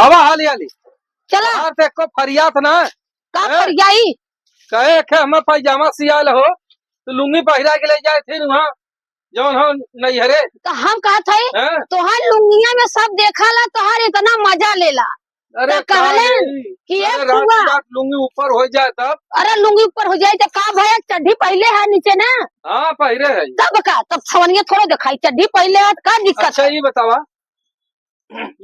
हवा हाली हाली चला बाहर से को फरियात ना का हैं? फरियाई कहे के हम पैजामा सियाल हो तो लुंगी पहिरा के ले जाए थे वहाँ जौन हो नैहरे तो हम कहत है हैं? तोहार लुंगिया में सब देखा ला तोहार इतना मजा लेला अरे तो कहले काहे? कि ये अरे रात फुआ की रात लुंगी ऊपर हो जाए तब अरे लुंगी ऊपर हो जाए तो का भैया चड्ढी पहले है नीचे ना हाँ पहिरे है तब का तब छवनिया थोड़ा दिखाई चड्ढी पहले है तो का दिक्कत अच्छा है ये बतावा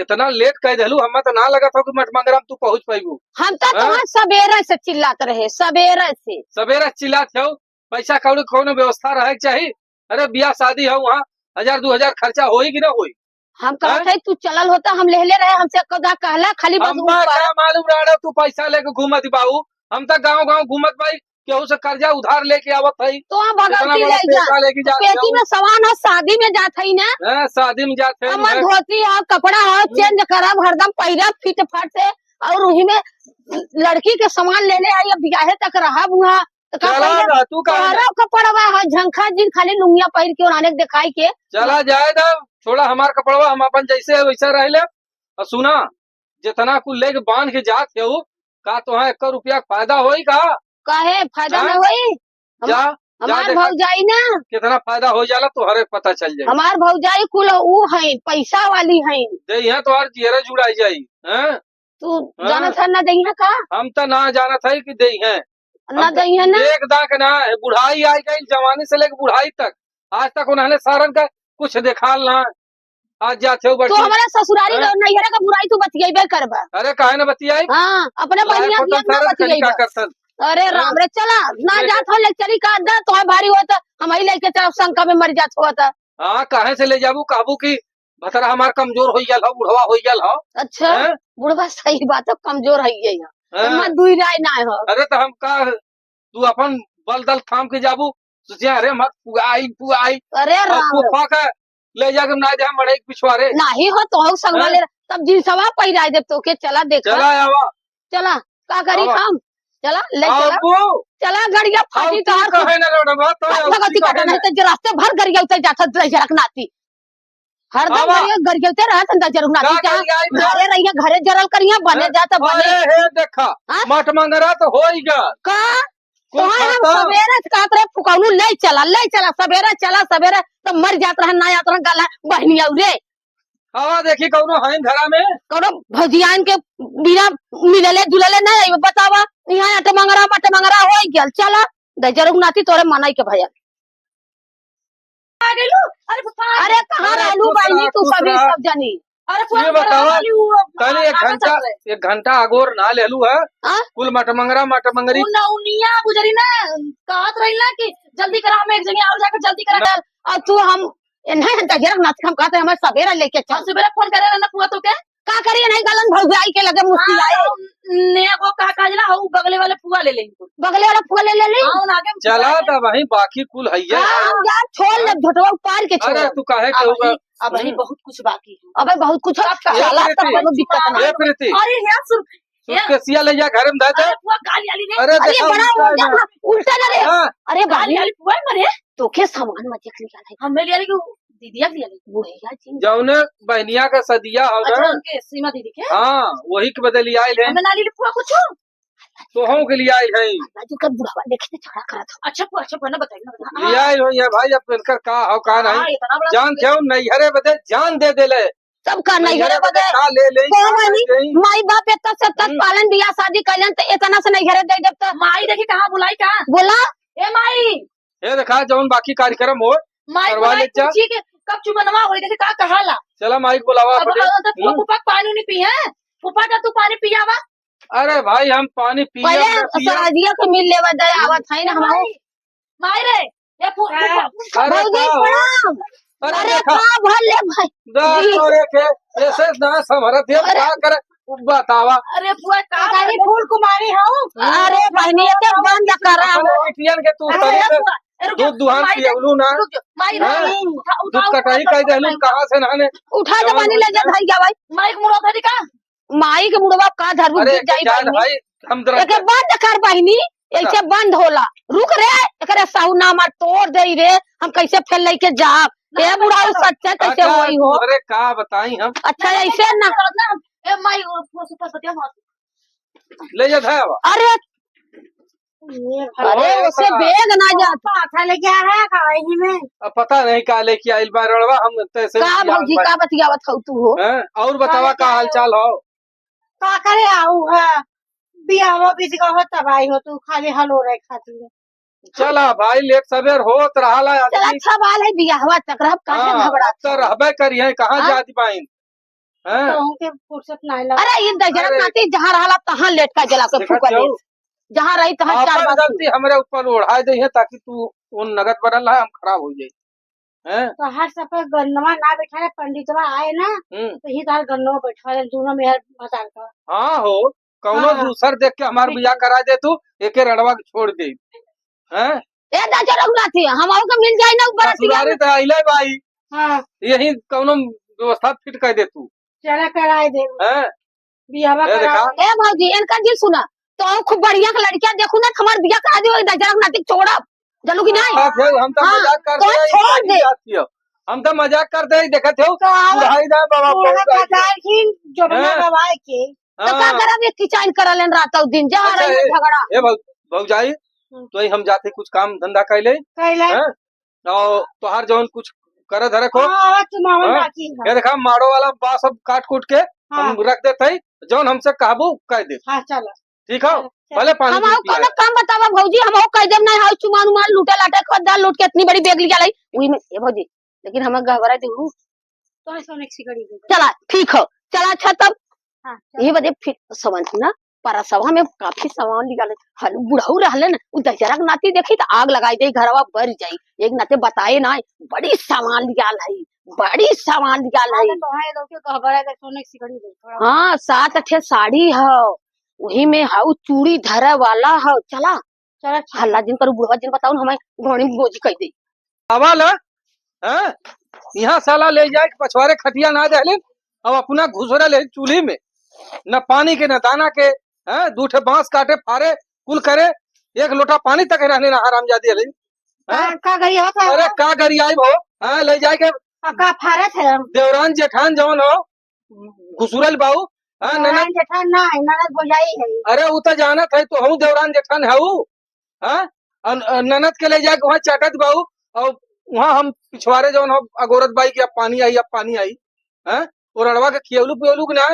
इतना लेट कह दिलू हमें तो ना लगा था कि मटमंगरम तू पहुंच पाइबू हम तो हाँ? तोहार सवेरे से चिल्लाते रहे सवेरे से सवेरे चिल्लात हो पैसा कौड़ी कौनो व्यवस्था रहे के चाहिए अरे ब्याह शादी है वहाँ 1000-2000 खर्चा होई कि ना होई हम कहते है तू चलल होता हम ले रहे हमसे कदा कहला खाली बस हम्मा ऊपर क्या मालूम रहा तू पैसा लेके घूमत बाबू हम तो गांव गांव घूमत भाई केहू से कर्जा उधार लेके आवत है तो हम इतना भगवती बड़ा ले जा पैसा लेके जा पेटी में सामान हो शादी में जात है ना शादी में जाते हमार धोती हो कपड़ा हो चेंज करब हरदम पहिरब फिट फाट से और उही में लड़की के सामान लेने आई अब ब्याहे तक रहा बुआ तो का चला पहिरब? जा तू कहा तोहरा कपड़वा हो झंखा जिन खाली लुंगिया पहिर के और अनेक दिखाई के चला जाए दा थोड़ा हमार कपड़वा हम अपन जैसे है वैसा रह ले और सुना जितना कुल लेके बांध के जात के का तो है 1 रुपया का फायदा होई का काहे फायदा हाँ? न होई जा हमार देखा भौजाई ना कितना फायदा हो जाला तो हरे पता चल जाए हमार भौजाई कुल ऊ है पैसा वाली है दे यहाँ तो हर चेहरे जुड़ाई जाई हैं तू हाँ? जाना था ना दही का हम तो ना जाना था कि दे हैं ना दही है ना एक दाक ना है बुढ़ाई आई गई जवानी से लेकर बुढ़ाई तक आज तक उन्होंने सारन का कुछ दिखाल ना आज जाते हो तो बच्चे हमारा ससुरारी हाँ? नैहरा का बुराई तू बतियाबे करबा अरे काहे ना बतियाई हाँ अपने बहनिया की ना का बतियाबा करतन अरे राम रे चला ना ले- जात हो लेक्चरी का अड्डा तो भारी होता हम ही लेके चल शंका में मर जात होता हाँ काहे से ले जाबू काबू की भतरा हमार कमजोर हो गया हो बुढ़वा हो गया हो अच्छा हैं? बुढ़वा सही बात है कमजोर है ये हैं? मैं दुई राय ना हो अरे तो हम का तू अपन बल दल थाम के जाबू सोचिया अरे मत पुआई अरे और राम रे फूफा का ले जाके ना जा मड़े पिछवाड़े नहीं हो तो हम संग हैं? वाले तब जिनसवा पहिरा दे तो के चला देखा चला आवा चला का करी आवा। हम चला ले चला अबू चला गड़िया फाटी तो हर कहे ना रोडवा तो भगवती का नहीं तो रास्ते भर गरिया उतर जाता जरक नाती हर दम आवा। गरिया उतर रहा था जरक नाती का क्या गरिया आई ना? घरे रहिया घरे जरल करिया बने जाता बने अरे हे देखा हाँ? मठ मंगरा तो हो ही गया का तो कुल हम खाता सवेरे कहत रहे फुकाउनु ले चला सवेरे तो मर जात रहा ना जात रहा गला बहनिया रे हवा देखी कौनो है घरा में कौनो भजियान के बिना मिलले जुलले नहीं आई बतावा यहाँ अट मंगरा हो गया चला दे जरूर नाती तोरे मनाई के भैया अरे कहाँ अरे रहलू खुश बहनी रहा, तू खुश सभी रहा। सब जानी ये बतावा कल 1 घंटा अगोर ना ले लू है हाँ? कुल मटमंगरी उनिया गुजरी ना कहत रही ना कि जल्दी करा हम एक जगह और जाकर जल्दी करा और तू हम नहीं जरूर नाती हम कहते हम सवेरे लेके हम चल सुबह फोन करे ना पुआ तो के का करिए नहीं गलन भौजाई के लगे मुश्किल आए ने को कहा काजला हो बगले वाले पुआ ले लेंगे बगले वाला फूल ले ली हां आगे चला था वही बाकी कुल है हाँ, यार छोड़ ले झोटवा पार के छोड़ अरे तू काहे के होगा अब ही बहुत कुछ बाकी है अबे बहुत कुछ चला ये तब कोनो दिक्कत नहीं ए प्रीति अरे यार सुन उसके सिया ले जा घर में दे दे अरे पुआ गाली वाली ने अरे अरे देखा बड़ा उल्टा ना रे हाँ, अरे गाली बाली वाली पुआ मरे तो के सामान मत देख लिया नहीं हमें लिया कि दीदिया लिया वो है यार जी जौने बहनिया का सदिया हो अच्छा ना उनके सीमा दीदी के हाँ वही के बदल आयल है हमें ना ली पुआ कुछ तोहों के लिए आयल है राजू का बुढ़ावा देखे तो झगड़ा करा था अच्छा पुआ ना बताइए ना बता लिया आयल हो या भाई अब मिलकर का हो का नहीं इतना बड़ा जान थे नैहरे बदे जान दे दे ले सबका नहीं घरे बदे का ले ले को मानी माई बाप इतना से तक पालन बियाह शादी कैलन तो इतना से नहीं घरे दे जब तक माई देखी कहाँ बुलाई कहाँ बोला ए माई ये देखा जौन बाकी कार्यक्रम हो माई करवा बुलाई ले जा। पूछी कि कब चुमनवा होई देखी कहाँ कहाला चला माइक बुलावा अब पड़े फूफा पानी नहीं पी है फूफा का तू पानी पिया वा अरे भाई हम पानी पहले पिए सराजिया के मिल लेवा दे आवत है ना हम माई रे ये फूफा अरे भौजी का हो? प्रणाम अरे अरे देखा का भर ले भाई दस और एक है ऐसे ना समरत है अरे। क्या करे बतावा अरे फूफा का काली फूल कुमारी हूँ अरे बहनी के बंद करा अपने बिटियन के तू अरे तरी से फूफा दूध दुहान पियवलू ना माई हाँ। रे दूध कटाई कह देलू कहाँ से नहाने उठा के पानी ले जा भाई जा भाई माई के मुड़ा धरी का माई के मुड़वा का धरू अरे जाई जान बहनी भाई हम जरा एके बंद कर बहनी ऐसे बंद होला रुक रे एकरे साहू नामा तोड़ दे रे हम कैसे फेल लेके जाब ए बुढ़ाऊ सच्चा कैसे होई हो अरे का बताई हम अच्छा ऐसे ना ए माई पतिया मत ले जा था अब अरे ये अरे उसे बेग ना जाता पाथा लेके आया है खाई में अब पता नहीं का लेके आइल बा रड़वा हम तैसे का भौजी का बतियावत हो तू हो हैं और बतावा का हाल चाल हो का करे आऊ है बियाहो बीच का हो तबाही हो तू खाली हलो रहे खातिर चला भाई लेट सवेर होत रहा चल आदमी अच्छा बाल है बियाहवा तकरा काहे हाँ घबरा अब तो रहबे करिए कहाँ हाँ? जाती पाइन हैं कहूं के फुर्सत नहीं लगा अरे ये दजरत अरे। नाती जहाँ रहला तहाँ लेट का जला के देखत फूका दे जाऊ जहाँ रही तहाँ चार आपन बात गलती हमरे ऊपर उड़ा दे है ताकि तू उन नगद बनल है हम खराब हो जाए हैं तो हर सफे गन्नवा ना बैठा है पंडितवा आए ना तो ही तार गन्नवा बैठा है दोनों मेहर मजाक का हाँ हो कौनो हाँ। दूसर देख के हमार बियाह करा दे तू एके रड़वा के छोड़ दे हैं ए दजरत नाती हम को मिल जाए ना ऊपर ससुरारी तो आइले भाई हाँ यही कौनो व्यवस्था फिट कर दे तू चला कराए दे हैं बियाहवा ये करा देखा ए भौजी इनका दिल सुना तो खूब बढ़िया के लड़कियां देखू ना हमार बियाह करा दियो दजरत नाती छोड़ा जलू की नहीं बात है, हम तो हाँ, मजाक तो करते हैं छोड़ इनकी दे। बात कियो। हम तो मजाक करते हैं देखते हो तो आवा- बुढ़ाई जाए बाबा पूरा बहुत आई है। बाजार की जो बना हाँ। गवाए के तो का हाँ। करब ये किचाइन करलन रात और दिन जा अच्छा, रही है झगड़ा ए भौजाई तो ही हम जाते कुछ काम धंधा कैले कैला हैं और तोहार जौन कुछ करे धरे को हाँ चुमावन हाँ। बाकी है ये देखा मारो वाला बास सब काट कूट के हाँ हम रख देते हैं जौन हमसे काबू कह दे हाँ चलो ठीक है भले पानी हम दूध आओ पिया कोनो काम बतावा भौजी हम आओ कह देब नहीं हाउ चुमान उमान लूटे लाटे खद्दा लूट के इतनी बड़ी बेग लिया लाई उही में ए भौजी लेकिन हम घबरा दे तो इसको नेक्स्ट कड़ी दे चला ठीक हो चला अच्छा तब हाँ ये बदे फिर समझ ना पर सभा में काफी सामान लिया हल बुढ़ऊ रहले ना उ दजरक नाती देखी तो आग लगाई दे घरवा बर जाई एक नाते बताए ना बड़ी सामान लिया लाई बड़ी सामान लिया लाई तो है लोग के खबर है तो नेक्स्ट कड़ी दे थोड़ा हाँ 7 अठे साड़ी हो वही में हाउ चूड़ी धरे वाला हो चला चलो हल्ला दिन पर बुढ़वा दिन बताऊ हमें घोड़ी में बोझी कह दे आवाल हैं यहाँ साला ले जाए के पछवारे खटिया ना दे और अपना घुसरा ले चूल्ही में न पानी के न दाना के हैं दूठे बांस काटे फारे कुल करे एक लोटा पानी तक रहने ना हराम जादी है का गई हो का अरे का गरी आई भो हाँ ले जाए के का फारत है देवरान जेठान जवन हो घुसुरल बाऊ हाँ ननद नारायण जेठान ना है ननद बोझाई है अरे वो तो जानत है तो हूँ देवरान जेठान है हाँ ननद के ले जाके वहाँ चाटत बाऊ और वहाँ हम पिछवारे जवन हो अगोरत बाई की अब पानी आई हैं और अड़वा के खियलू पियलू ना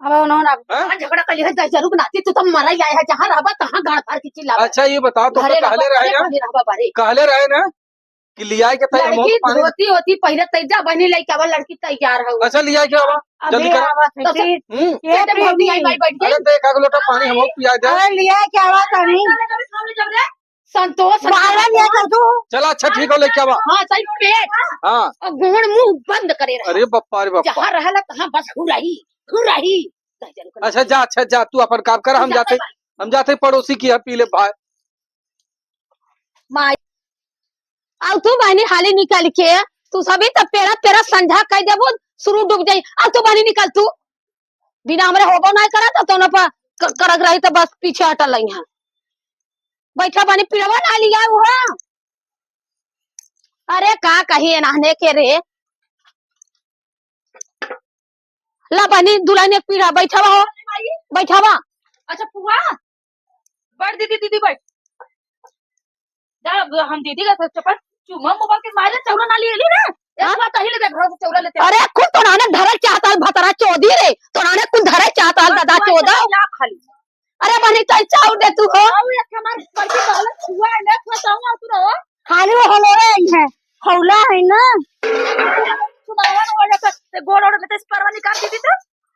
अब उन्होंने हाँ? झगड़ा कर लिया जरूर नाती तू तो मरा ही आया है जहाँ रहबा तहाँ गाड़ फाड़ के चिल्ला अच्छा ये बताओ तो घरे कहले रहे ना रहबा बारे कहले रहे ना कि लिया के तय हम लड़की पानी धोती होती पहले तैजा बनी लई केवल लड़की तैयार हो अच्छा लिया के बाबा जल्दी अबे करो आवाज तो है हम्म ये प्रीति आई बैठ गई अरे तो एक आग लोटा पानी हम पिया दे अरे लिया क्या बात नहीं संतोष बाहर लिया कर तू चला अच्छा ठीक हो लेके आवा हाँ सही पेट हाँ और गुण मुंह बंद करे रहे अरे बप्पा अरे बप्पा जहाँ रहला तहाँ बस हुराही अच्छा जा तू अपन काम कर हम जाते पड़ोसी की है पीले भाई माई अब तू बहनी हाली निकल के तू सभी तब तेरा संझा कह देबो शुरू डूब जाई अब तू बहनी निकल तू बिना हमरे होबो नहीं करा तो न करक रही तो बस पीछे हटल रही है बैठा बनी पीड़वा ना लिया हुआ अरे का कही नहने के रे ला बनी दुल्हन एक पीड़ा बैठावा हो बैठावा अच्छा पुआ बढ़ दीदी बढ़ जा हम दीदी का चपन चुमा मुबा के मारे चौरा ना लिए ना एक बात ही ले घर से चौरा लेते अरे कुल तो नाने धरे चाहता भतरा चौधी रे तो नाने कुल धरे चाहता दादा चौदा या खाली अरे बनी चल चाउ दे तू हो अब एक हमार करके पहले छुआ है ना बताऊं तू रहो खाली वो हलोरे है हौला है ना तुम्हारा ना वाला से गोड़ और लेते परवा निकाल दीदी तो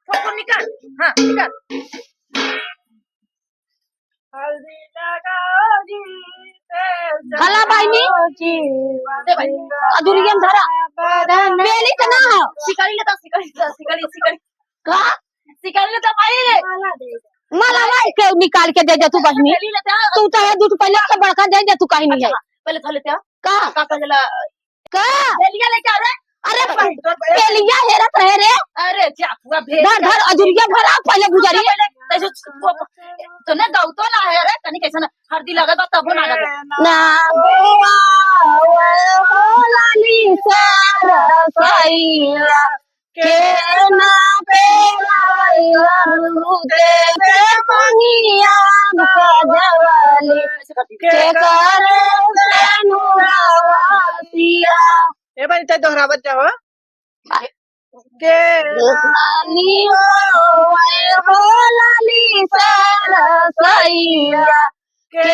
फोटो निकाल हां निकाल हल्दी लगाओ जी हला बाईनी दे भाई अधुरियन धरा मेली तो ना हो सिकड़ी सिकड़ी का सिकड़ी लेता भाई माला लाई के निकाल के दे जा तू बहनी मेली लेता तू तो है दूध पहले से बड़का दे जा तू कहीं नहीं है पहले थले त्या का का जला का मेलिया लेके आ रे अरे पेलिया हेरत रहे रे अरे जा पूरा भेज धर धर अधुरिया भरा पहले गुजारी तो ना गाँव तो ना है रे कनी कैसा हल्दी लगा तो तब ना लगा ना बुआ लाली सारा सैला के ना पेला ते महिया सजवली के करे सेनुरावासिया ए बनी ते दोहरावत जाओ के लाली हो लाली सरसैया के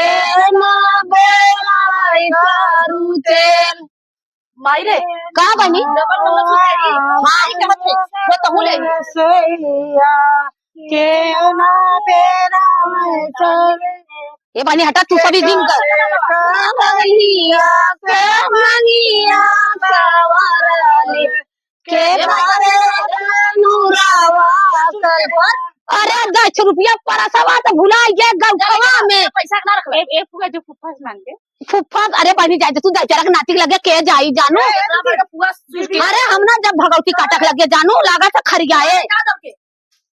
ना बेराई करू तेल माई रे का बनी डबल मतलब सुनाई हाँ ये कहत है वो तो ले सैया के ना बेरा ये बनी हटा तू सभी दिन कर महिया के महिया सवारली के करे सेनुरावा अरे 10 रुपया परसवा तो भुला गया गौखवा में पैसा ना रख ए फुगा जो फुफा से मांग दे फुफ्फा अरे बनी जाए तू बेचारा के नातिक लगे के जाई जानू फुगा अरे हम ना जब भगवती काटक लगे जानू लागा था खरियाए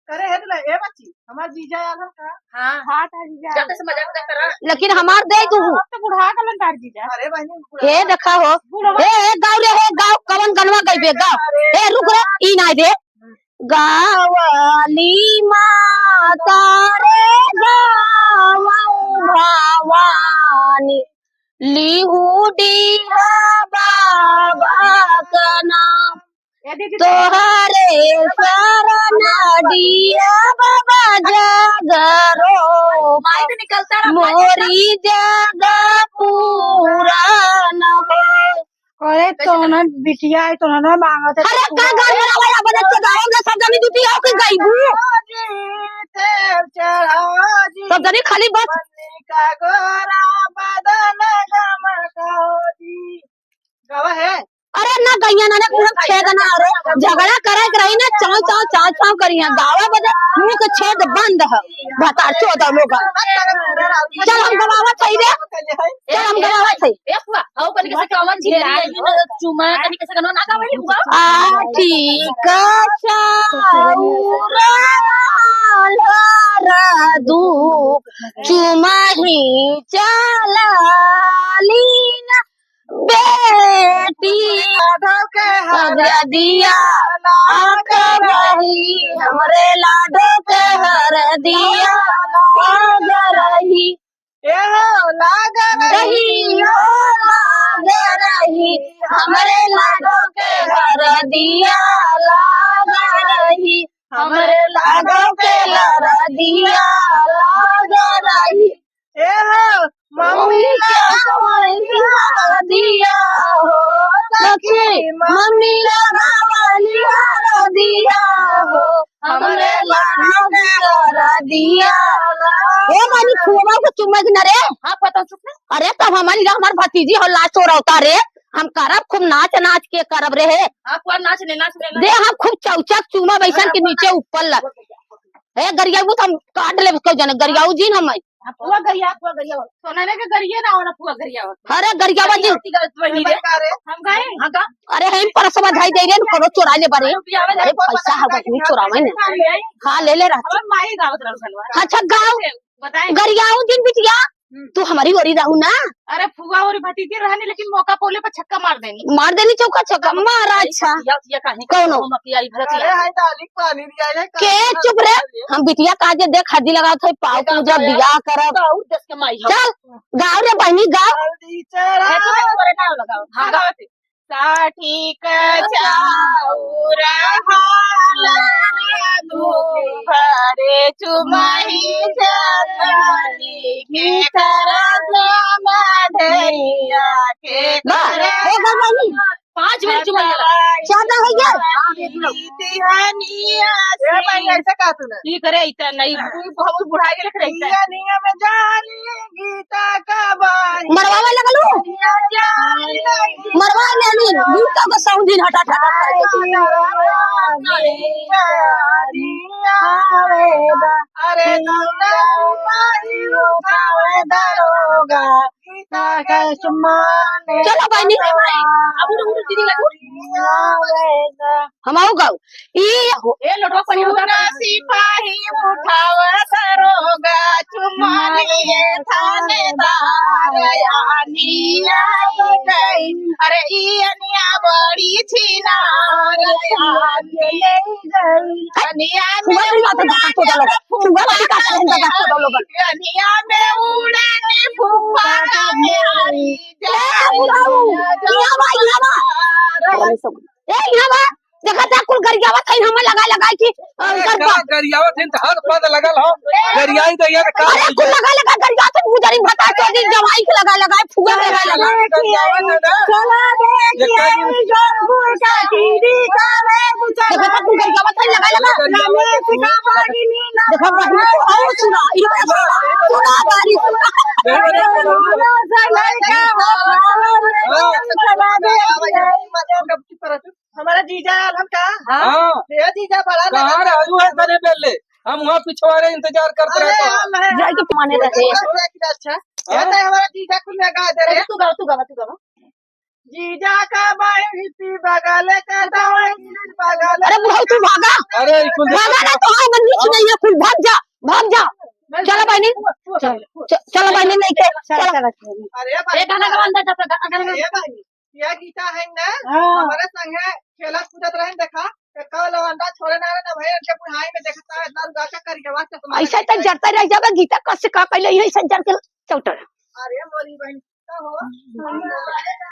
करे है ना ए बच्ची हमार जीजा आलम का हां हां था जीजा जब से मजाक कर रहा लेकिन हमार दे तू अब तो बुढ़ा गलन तार जीजा अरे बहनी ए देखा हो ए गाँव रे हे गाँव कवन गनवा गईबे गाँव ए रुक रे ई ना दे गावली माता रे गाँव भवानी लिहुडी बाबा का नाम तोहरे शरण दिया बाबा जागरो निकलता मोरी जगा पूरा न हो अरे तो ना बिटिया है तो ना मांगत है अरे का गान वाला बने तो गाँव में सब जनी दुटी हो के गईबू सब जनी खाली बस का गोरा बदन गमकाजी गावा है अरे ना गैया ना पूरा छेद ना रे झगड़ा करे रही ना चाव चाव चाव चाव करिया गावा बजे मुंह के छेद बंद है बता 14 लोग चल हम गवावा थई रे चल हम गवावा थई ए फुआ हाउ कनी के कवन झिला चुमा कनी के गनो ना गावे फुआ आ ठीक धूप चुमाही चलालीना बेटी दिया रही हमरे लाडो के हर दिया रही लाग रही हमरे लाडो के हर दिया लाग रही हमरे लाडो के हर दिया लाग रही मम्मी दिया हो सखी मम्मी दिया हो हमरे लाडो के हर दिया ए मानी खुआ को चुम्मा न रे हां पता सुन अरे तब हमार भतीजी हो लाश चोरौता रे हम करब खूब नाच नाच के करब रे आप नाच ले दे हम खूब चौचक चुमा बैसन के नीचे ऊपर लग ए गरियाऊ तो हम काट ले को जन गरियाऊ जी हम पुआ गरिया सोना ने के गरिया ना होना पुआ गरिया अरे गरियावा जी हम गए हां का अरे हम परसवा धाई दे रे कोनो चोरा ले बारे अरे पैसा है बस चोरावे ने हां ले ले रहा हम माई गावत रहलवा अच्छा गाँव बताए गरियाऊ दिन बिटिया तू हमारी ओरी रहू ना अरे फुगा और भतीजी रहने लेकिन मौका पोले पर छक्का मार देनी चौका छक्का मारा अच्छा या काहे कौनो? मकियाई भरतिया पानी दिया है के चुप रे हम बिटिया काजे देख हदी लगा थे पाव पूजा बियाह करब और 10 के माई चल गाँव रे बहनी गाँव जल्दी चढ़ा करे ना लगाओ हां गावते साठी का चाउर हाल भरे चुमाही जानी के धैया के बस हो गया बहनी 5 मिनट चुमा ज्यादा हो गया ऐसा कहा तूने ये करे इतना नहीं बहुत बुढ़ा के लिख रही है में जानी गीता का बानी मरवावे लगलू मरवा ले नी गीता को सौ दिन हटा हटा अरे दरोगा चलो बहनी हम आओ गाँव ये लोटवा पानी उठा सिपाही उठाव दरोगा चुमा लिए थानेदार यानी आई गई अरे इनिया बड़ी छीना यानी गई अनिया का तो लोग फुगा वाली का तो लोग दुनिया में उड़ानी फुफारा मेरी देखा था कुल गरियावा था हम लगा की का गरियावत है हर पद लगल हो गरियाई तो यार का अरे कुल लगा गरिया तो गुजरी भता चोदी जवाई के लगा फुगा लगा चला देखिए जोधपुर का दीदी का वे देखा था कुल गरियावा था लगा रमेश का बागिनी ना देखा और सुना ये सुना बारी हमारा जीजा आलम का हां ये जीजा बड़ा कहां राजू है तने पहले हम वहां पिछवाड़े इंतजार करते रहते हैं जाके माने रहे अच्छा ये तो हमारा जीजा को लगा दे रहे तू गा जीजा का बाई बगल का दवाई बगल अरे बुढ़ऊ तू भागा अरे कुल भागा ना तो हां बंदी की नहीं है कुल भाग जा चलो बहनी चलो बहनी नहीं के चलो अरे भाई गाना का अंदर जाता गाना भाई ये गीता है ना हमारे संग है खेला कूदत रहे देखा कल अंडा छोड़े ना ना भाई के बुढ़ाई में देखता है इतना गाचा करके वास्ते ऐसा तक जरता रह जाएगा गीता कस का पहले यही संचार के चौटर अरे मोरी बहन का हो